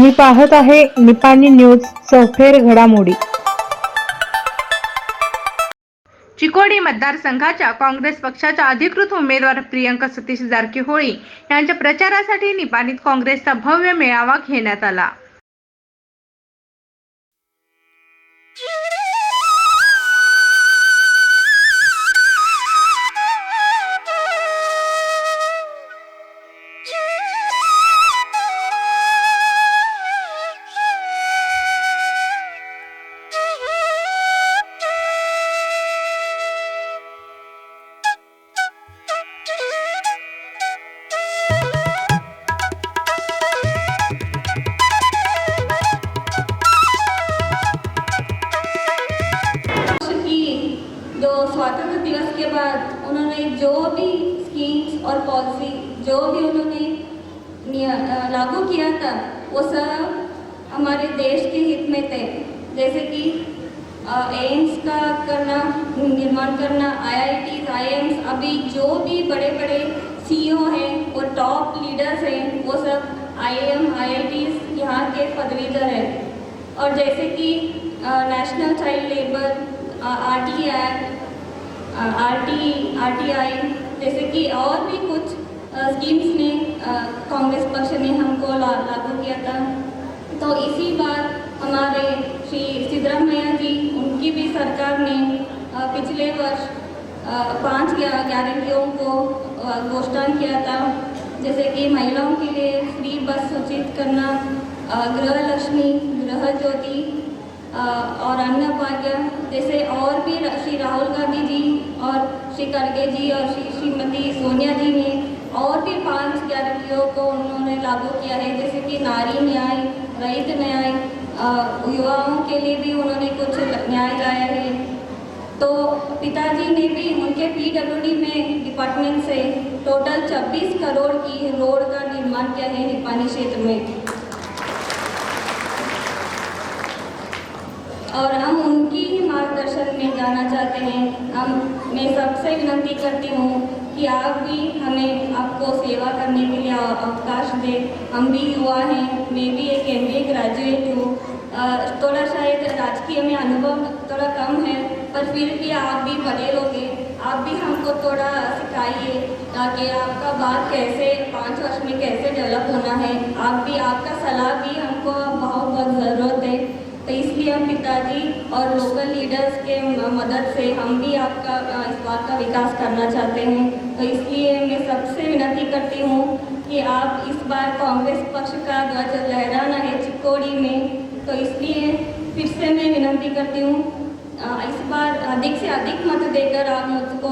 तुम्ही पाहत आहे निपाणी न्यूज चौफेर घडामोडी। चिकोडी मतदारसंघाच्या काँग्रेस पक्षाच्या अधिकृत उमेदवार प्रियंका सतीश जारकीहोळी यांच्या प्रचारासाठी निपाणीत काँग्रेसचा भव्य मेळावा घेण्यात आला। जो स्वतंत्र दिवस के बाद उन्होंने जो भी स्कीम्स और पॉलिसी जो भी उन्होंने लागू किया था वो सब हमारे देश के हित में थे। जैसे कि एम्स का करना, निर्माण करना, IITs, IIMs, अभी जो भी बड़े बड़े CEO हैं और टॉप लीडर्स हैं वो सब IIM, IITs यहाँ के पदवीधर हैं। और जैसे कि national child labour RT act, RTI जैसे कि और भी कुछ स्कीम्स ने कांग्रेस पक्ष ने हमको लागू किया था। तो इसी बार हमारे श्री सिद्धरामैया जी, उनकी भी सरकार ने पिछले वर्ष 5 गारंटियों को घोषणा किया था। जैसे कि महिलाओं के लिए फ्री बस सूचित करना, गृह लक्ष्मी, गृह ज्योति और अन्य भाग्य जैसे, और भी श्री राहुल गांधी जी और श्री खड़गे जी और श्रीमती सोनिया जी ने और भी 5 गारंटियों को उन्होंने लागू किया है। जैसे कि नारी न्याय, रहित न्याय, युवाओं के लिए भी उन्होंने कुछ न्याय लाया है। तो पिताजी ने भी उनके PWD में डिपार्टमेंट से टोटल 26 करोड़ की रोड का निर्माण किया है निपानी क्षेत्र में। और हम उनकी ही मार्गदर्शन में जाना चाहते हैं। मैं सबसे विनती करती हूँ कि आप भी हमें आपको सेवा करने के लिए अवकाश दें। हम भी युवा हैं, मैं भी एक MBA ग्रेजुएट हूँ। थोड़ा शायद राजकीय में अनुभव थोड़ा कम है, पर फिर भी आप भी बड़े लोग हैं, आप भी हमको थोड़ा सिखाइए ताकि आपका बात कैसे 5 वर्ष में कैसे डेवलप होना है। आप भी, आपका सलाह भी हमको बहुत ज़रूरत है। तो इसलिए हम पिताजी और लोकल लीडर्स के मदद से हम भी आपका इस बात का विकास करना चाहते हैं। तो इसलिए मैं सबसे विनती करती हूँ कि आप इस बार कांग्रेस पक्ष का ध्वज लहराना है चिकोड़ी में। तो इसलिए फिर से मैं विनती करती हूँ, इस बार अधिक से अधिक मत देकर आप मुझको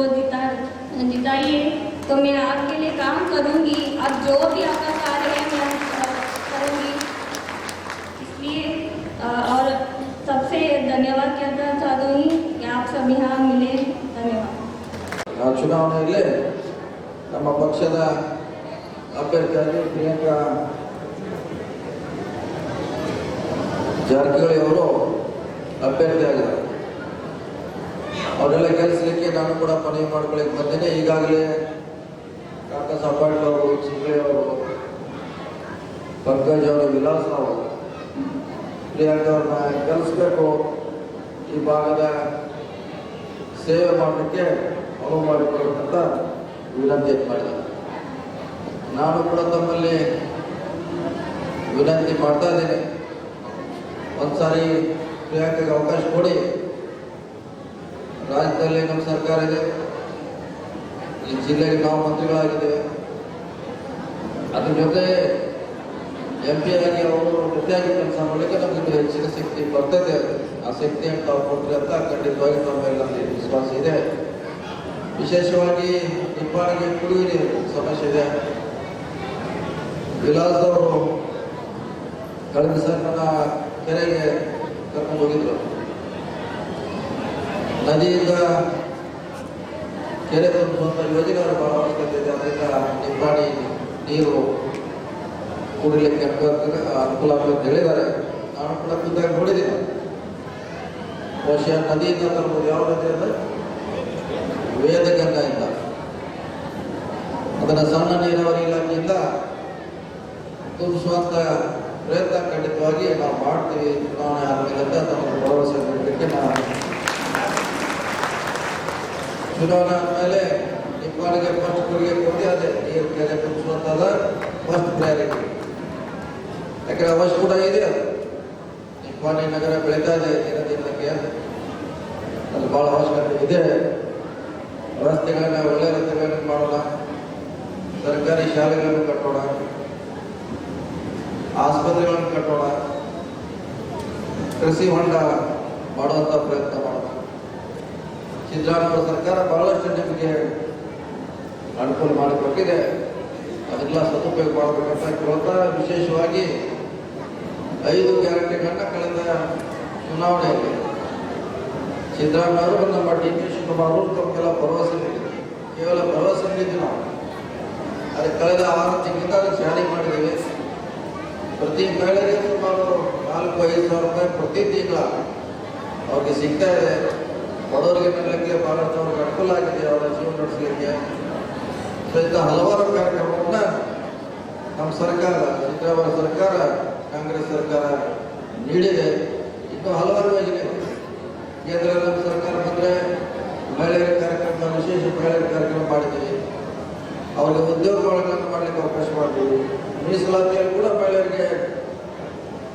जिताइए। तो मैं आपके लिए काम करूँगी, अब जो भी आपका कार्य है मैं करूँगी। इसलिए और सबसे धन्यवाद कहना चाहूँगी कि आप सब यहाँ मिले। धन्यवाद। ಚುನಾವಣೆಯಲ್ಲಿ ನಮ್ಮ ಪಕ್ಷದ ಅಭ್ಯರ್ಥಿಯಾಗಿ ಪ್ರಿಯಾಂಕಾ ಜಾರಕಿಹೊಳಿ ಅವರು ಅಭ್ಯರ್ಥಿಯಾಗಿದ್ದಾರೆ। ಅವರೆಲ್ಲ ಗೆಲ್ಲಿಸಲಿಕ್ಕೆ ನಾನು ಕೂಡ ಮನವಿ ಮಾಡ್ಕೊಳ್ಳಿಕ್ಕೆ ಬಂದೇನೆ। ಈಗಾಗಲೇ ಕಾಕಾ ಪಾಟೀಲ್ ಅವರು, ಚಿಂಗ್ಳೆ ಅವರು, ಪಂಕಜ್ ಅವರು, ವಿಲಾಸ್ ಅವರು ಪ್ರಿಯಾಂಕಾ ಅವ್ರನ್ನ ಗೆಲ್ಲಿಸಬೇಕು, ಈ ಭಾಗದ ಸೇವೆ ಮಾಡಲಿಕ್ಕೆ ಅನುವು ಮಾಡಿಕೊಡಬೇಕಂತ ವಿನಂತಿ ಮಾಡಿದ್ದಾರೆ। ನಾನು ಕೂಡ ತಮ್ಮಲ್ಲಿ ವಿನಂತಿ ಮಾಡ್ತಾ ಇದ್ದೀನಿ, ಒಂದ್ಸಾರಿ ಪ್ರಿಯಾಂಕಾಗೆ ಅವಕಾಶ ಕೊಡಿ। ರಾಜ್ಯದಲ್ಲಿ ನಮ್ಮ ಸರ್ಕಾರ ಇದೆ, ಈ ಜಿಲ್ಲೆಗೆ ನಾವು ಮಂತ್ರಿಗಳಾಗಿದ್ದೇವೆ, ಅದ್ರ ಜೊತೆ MP ಆಗಿ ಅವರು ಜೊತೆಯಾಗಿ ಕೆಲಸ ಮಾಡಲಿಕ್ಕೆ ನಮಗೆ ಹೆಚ್ಚಿನ ಶಕ್ತಿ ಬರ್ತದೆ। ಆ ಶಕ್ತಿಯನ್ನು ತಾವು ಕೊಟ್ಟರೆ ಅಂತ ಖಂಡಿತವಾಗಿ ತಮ್ಮೆಲ್ಲ ವಿಶ್ವಾಸ ಇದೆ। ವಿಶೇಷವಾಗಿ ನಿಪ್ಪಾಣಿಗೆ ಕುಡಿಯುವ ನೀರು ಸಮಸ್ಯೆ ಇದೆ। ವಿಲಾಸದವರು ಕಳೆದ ಸಲ ನನ್ನ ಕೆರೆಗೆ ಕರ್ಕೊಂಡು ಹೋಗಿದ್ರು, ನದಿಯಿಂದ ಕೆರೆ ತುಂಬುವಂಥ ಯೋಜನೆ ಅವರು ಬಹಳ ಅವಶ್ಯಕತೆ ಇದೆ। ಅದರಿಂದ ನಿಪ್ಪಾಣಿ ನೀರು ಕುಡಿಲಿಕ್ಕೆ ಅನುಕೂಲ ಆಗುತ್ತೆ ಹೇಳಿದ್ದಾರೆ। ನಾನು ಕೂಡ ಖುದ್ದಾಗಿ ನೋಡಿದ್ದೀನಿ, ಬಹುಶಃ ನದಿಯಿಂದ ತರ್ಬೋದು। ಯಾವ ನದಿ ಅಂದರೆ ವೇದಗಂಗಾಯಿಂದ, ಅದನ್ನು ಸಣ್ಣ ನೀರಾವರಿ ಇಲಾಖೆಯಿಂದ ತುಂಬಿಸುವಂಥ ಪ್ರಯತ್ನ ಖಂಡಿತವಾಗಿ ನಾವು ಮಾಡ್ತೀವಿ. ಚುನಾವಣೆ ಆದಮೇಲೆ ಅಂತ ತಮ್ಮ ಭರವಸೆ ನೀಡಲಿಕ್ಕೆ ನಾನು ಚುನಾವಣೆ ಆದಮೇಲೆ ನಿಪ್ಪಾಣಿಗೆ ಫಸ್ಟ್ ಕೊಡುಗೆ ಕೊಡಿ, ಅದೇ ನೀರು ಕೆರೆ ತುಂಬಿಸುವಂಥದ್ದು ಫಸ್ಟ್ ಪ್ರಯಾರಿಟಿ. ಯಾಕಂದರೆ ಅವಶ್ಯ ಕೂಡ ಇದೆ. ಅದು ನಿಪ್ಪಾಣಿ ನಗರ ಬೆಳೀತಾ ಇದೆ ದಿನದಿನಕ್ಕೆ, ಅದು ಭಾಳ ಅವಶ್ಯಕತೆ ಇದೆ. ರಸ್ತೆಗಳನ್ನ ಒಳ್ಳೆ ರಸ್ತೆಗಳನ್ನು ಮಾಡೋಣ, ಸರ್ಕಾರಿ ಶಾಲೆಗಳನ್ನು ಕಟ್ಟೋಣ, ಆಸ್ಪತ್ರೆಗಳನ್ನು ಕಟ್ಟೋಣ, ಕೃಷಿ ಹೊಂಡ ಮಾಡುವಂಥ ಪ್ರಯತ್ನ ಮಾಡೋಣ. ಸಿದ್ದರಾಮಯ್ಯ ಸರ್ಕಾರ ಬಹಳಷ್ಟು ನಿಮಗೆ ಅನುಕೂಲ ಮಾಡಿಕೊಟ್ಟಿದೆ, ಅದೆಲ್ಲ ಸದುಪಯೋಗ ಮಾಡಬೇಕಂತ ಕೇಳ್ತಾ, ವಿಶೇಷವಾಗಿ 5 ಗ್ಯಾರಂಟಿಗಳನ್ನ ಕಳೆದ ಚುನಾವಣೆಯಲ್ಲಿ ಸಿದ್ದರಾಮಯ್ಯ ಅವರು ನಮ್ಮ ಡಿ ಕೆ ಶಿವಕುಮಾರ್ ಅವರು ತಮಗೆಲ್ಲ ಭರವಸೆ ನೀಡಿದ್ರು. ಕೇವಲ ಭರವಸೆ ನೀಡಿದ್ವಿ ನಾವು, ಅದಕ್ಕೆ ಕಳೆದ 6 ತಿಂಗಳಿಂದ ಅದಕ್ಕೆ ಜಾರಿ ಮಾಡಿದ್ದೀವಿ. ಪ್ರತಿ ಮಹಿಳೆಗೆ ಸುಮಾರು 4-5 ಸಾವಿರ ರೂಪಾಯಿ ಪ್ರತಿ ತಿಂಗಳ ಅವ್ರಿಗೆ ಸಿಗ್ತಾ ಇದೆ. ಬಡವರಿಗೆ ನೀಡಲಿಕ್ಕೆ ಬಹಳಷ್ಟು ಅವ್ರಿಗೆ ಅನುಕೂಲ ಆಗಿದೆ, ಅವರ ಜೀವನ ನಡೆಸಲಿಕ್ಕೆ. ಸೊ ಇಂಥ ಹಲವಾರು ಕಾರ್ಯಕ್ರಮವನ್ನು ನಮ್ಮ ಸರ್ಕಾರ, ಸಿದ್ದರಾಮಯ್ಯ ಸರ್ಕಾರ, ಕಾಂಗ್ರೆಸ್ ಸರ್ಕಾರ ನೀಡಿದೆ. ಇನ್ನೂ ಹಲವಾರು ಯೋಜನೆಗಳು ಕೇಂದ್ರ ನಮ್ಮ ಸರ್ಕಾರ ಬಂದರೆ ಮಹಿಳೆಯರ ಕಾರ್ಯಕ್ರಮ, ವಿಶೇಷ ಮಹಿಳೆಯರ ಕಾರ್ಯಕ್ರಮ ಮಾಡಿದ್ದೀವಿ. ಅವರಿಗೆ ಉದ್ಯೋಗಗಳನ್ನು ಮಾಡಲಿಕ್ಕೆ ಅವಕಾಶ ಮಾಡ್ತೀವಿ. ಮೀಸಲಾತಿಯಲ್ಲಿ ಕೂಡ ಮಹಿಳೆಯರಿಗೆ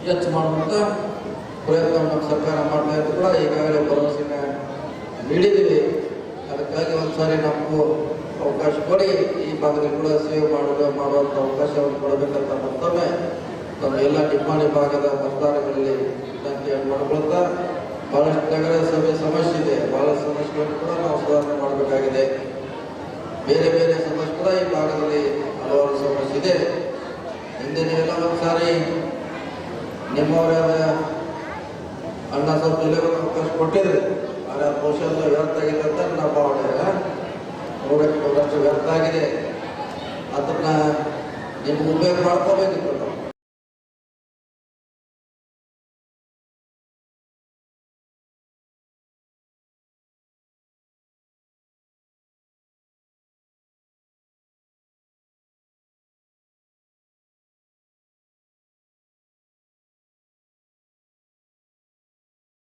ಹೆಚ್ಚು ಮಾಡುವಂಥ ಪ್ರಯತ್ನ ನಮ್ಮ ಸರ್ಕಾರ ಮಾಡ್ತಾ ಇದ್ದು ಕೂಡ ಈಗಾಗಲೇ ಭರವಸೆನ ನೀಡಿದ್ದೀವಿ. ಅದಕ್ಕಾಗಿ ಒಂದ್ಸಾರಿ ನಮಗೂ ಅವಕಾಶ ಕೊಡಿ, ಈ ಭಾಗದಲ್ಲಿ ಕೂಡ ಸೇವೆ ಮಾಡುವಂಥ ಅವಕಾಶವನ್ನು ಕೊಡಬೇಕಂತ ಮತ್ತೊಮ್ಮೆ ನಮ್ಮ ಎಲ್ಲ ನಿಪ್ಪಾಣಿ ಭಾಗದ ಮತದಾರಗಳಲ್ಲಿ ವಿನಂತಿಯನ್ನು ಮಾಡಿಕೊಳ್ತಾ, ಬಹಳಷ್ಟು ನಗರ ಸಭೆ ಸಮಸ್ಯೆ ಇದೆ. ಬಹಳಷ್ಟು ಸಮಸ್ಯೆಗಳನ್ನು ಕೂಡ ನಾವು ಸುಧಾರಣೆ ಮಾಡಬೇಕಾಗಿದೆ. ಬೇರೆ ಬೇರೆ ಸಮಸ್ಯೆ ಕೂಡ ಈ ಭಾಗದಲ್ಲಿ ಹಲವಾರು ಸಮಸ್ಯೆ ಇದೆ. ಹಿಂದೆ ನೀವೆಲ್ಲ ಒಂದ್ಸಾರಿ ನಿಮ್ಮವರಾದ ಅಣ್ಣ ಸ್ವಲ್ಪ ಜಿಲ್ಲೆಗಳು ಅವಕಾಶ ಕೊಟ್ಟಿದ್ರೆ, ಆದರೆ ಆ ಬಹುಶಃ ವ್ಯರ್ಥ ಆಗಿದೆ ಅಂತ ನನ್ನ ಭಾವನೆ. 100% ವ್ಯರ್ಥ ಆಗಿದೆ. ಅದನ್ನ ನಿಮ್ಗೆ ಉಪಯೋಗ ಮಾಡ್ಕೋಬೇಕಿತ್ತು.